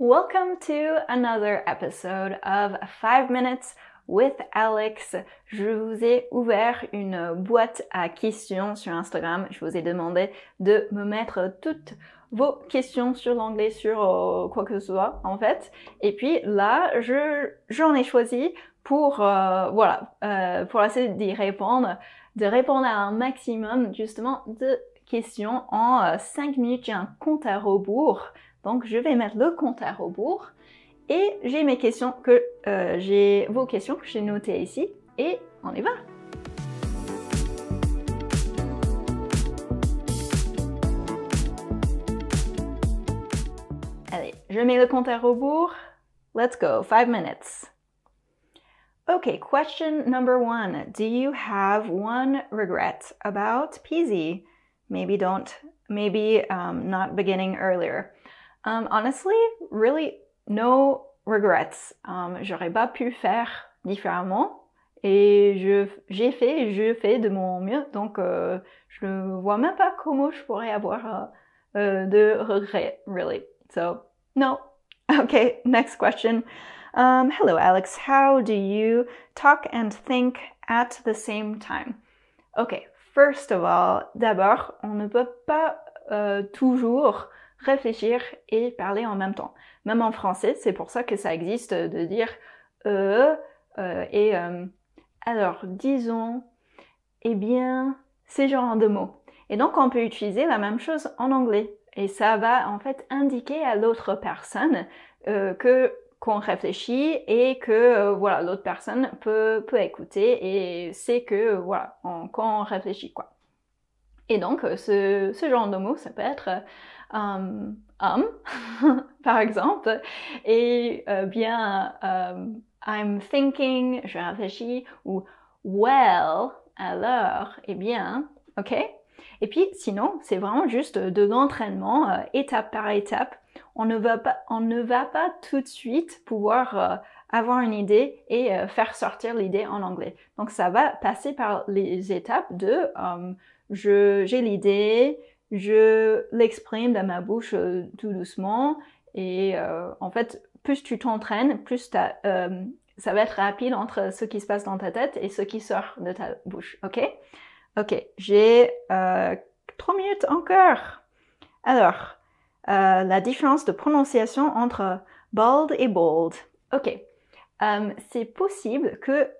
Welcome to another episode of 5 Minutes with Alex. Je vous ai ouvert une boîte à questions sur Instagram. Je vous ai demandé de me mettre toutes vos questions sur l'anglais, sur quoi que ce soit en fait. Et puis là, j'en ai choisi pour pour essayer d'y répondre, de répondre à un maximum justement de questions en 5 minutes. J'ai un compte à rebours. Donc, je vais mettre le compte à rebours et j'ai mes questions j'ai vos questions que j'ai notées ici et on y va. Allez, je mets le compte à rebours. Let's go, 5 minutes. Okay, question number 1. Do you have one regret about PZ? Maybe not beginning earlier. Honestly, really, no regrets. J'aurais pas pu faire différemment et je fais de mon mieux, donc je ne vois même pas comment je pourrais avoir de regrets, really. So, no. Okay, next question. Hello, Alex. How do you talk and think at the same time? Okay, first of all, d'abord, on ne peut pas toujours réfléchir et parler en même temps. Même en français, c'est pour ça que ça existe de dire alors, disons, eh bien, ces genres de mots. Et donc, on peut utiliser la même chose en anglais. Et ça va en fait indiquer à l'autre personne qu'on réfléchit et que l'autre personne peut écouter et sait que quand on réfléchit quoi. Et donc ce genre de mot, ça peut être par exemple, et I'm thinking, je réfléchis, ou well, alors, eh bien, ok? Et puis sinon, c'est vraiment juste de l'entraînement, étape par étape. On ne va pas tout de suite pouvoir avoir une idée et faire sortir l'idée en anglais. Donc ça va passer par les étapes de j'ai l'idée, je l'exprime dans ma bouche tout doucement et en fait, plus tu t'entraînes, plus ça va être rapide entre ce qui se passe dans ta tête et ce qui sort de ta bouche, ok? Ok, j'ai 3 minutes encore. Alors, la différence de prononciation entre bald et bold. Ok, c'est possible que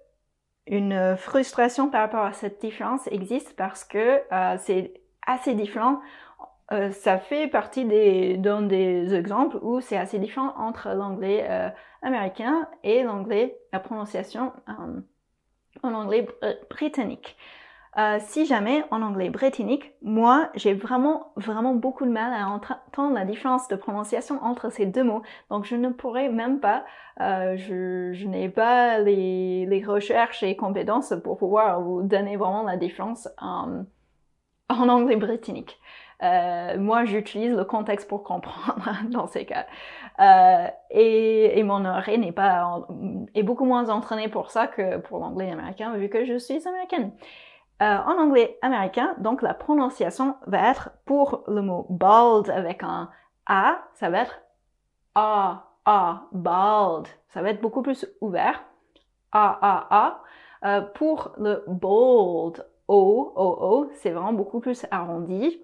une frustration par rapport à cette différence existe parce que c'est assez différent. Ça fait partie d'un des exemples où c'est assez différent entre l'anglais américain et la prononciation en anglais britannique. Si jamais en anglais britannique, moi j'ai vraiment beaucoup de mal à entendre la différence de prononciation entre ces deux mots, donc je ne pourrais même pas, je n'ai pas les recherches et compétences pour pouvoir vous donner vraiment la différence en anglais britannique. Moi j'utilise le contexte pour comprendre dans ces cas. Et mon oreille est beaucoup moins entraînée pour ça que pour l'anglais américain vu que je suis américaine. En anglais américain, donc la prononciation va être pour le mot bald avec un A, ça va être bald. Ça va être beaucoup plus ouvert. Pour le bold, O, c'est vraiment beaucoup plus arrondi.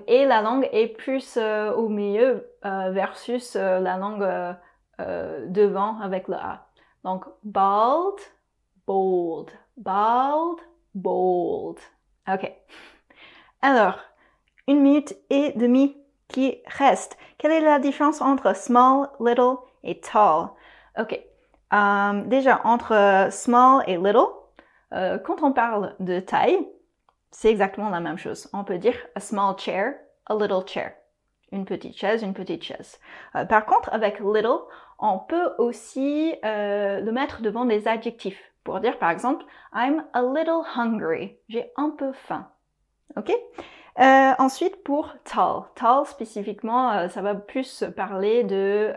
Et la langue est plus au milieu versus la langue devant avec le A. Donc, bald, bold. Bald, bold. Ok. Alors, 1 minute et demie qui reste. Quelle est la différence entre small, little et tall? Ok. Déjà, entre small et little, quand on parle de taille, c'est exactement la même chose. On peut dire a small chair, a little chair. Une petite chaise. Par contre, avec little, on peut aussi le mettre devant des adjectifs pour dire par exemple I'm a little hungry. J'ai un peu faim. Ok? Ensuite pour tall. Tall spécifiquement, ça va plus parler de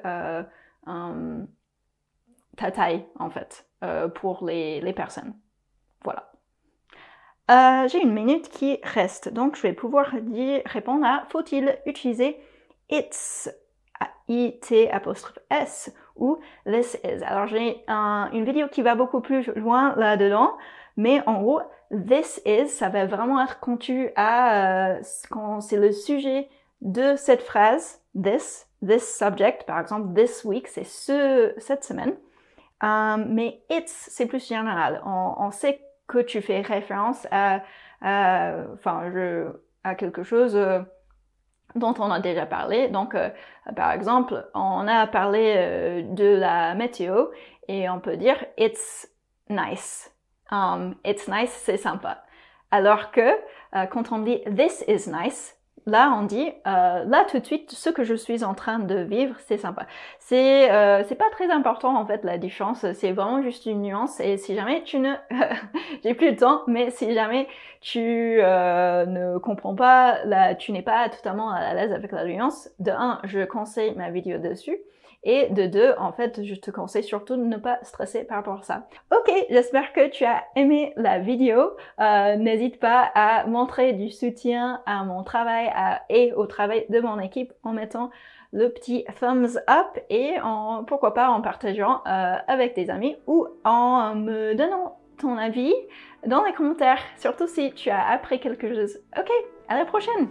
ta taille en fait pour les personnes. Voilà. J'ai une minute qui reste, donc je vais pouvoir répondre à faut-il utiliser it's, it''s ou this is. Alors j'ai une vidéo qui va beaucoup plus loin là-dedans, mais en gros, this is, ça va vraiment être quand quand c'est le sujet de cette phrase, this subject, par exemple, this week, c'est cette semaine. Mais it's, c'est plus général. On sait que tu fais référence à quelque chose dont on a déjà parlé. Donc, par exemple, on a parlé de la météo et on peut dire it's nice. It's nice, c'est sympa. Alors que quand on dit this is nice, là on dit là tout de suite ce que je suis en train de vivre, c'est sympa. C'est pas très important en fait la différence, c'est vraiment juste une nuance. Et si jamais tu ne j'ai plus le temps, mais si jamais tu ne comprends pas, tu n'es pas totalement à l'aise avec la nuance, de 1, je conseille ma vidéo dessus. Et de 2, en fait, je te conseille surtout de ne pas stresser par rapport à ça. Ok, j'espère que tu as aimé la vidéo. N'hésite pas à montrer du soutien à mon travail et au travail de mon équipe en mettant le petit thumbs up et pourquoi pas en partageant avec des amis ou en me donnant ton avis dans les commentaires, surtout si tu as appris quelque chose. Ok, à la prochaine!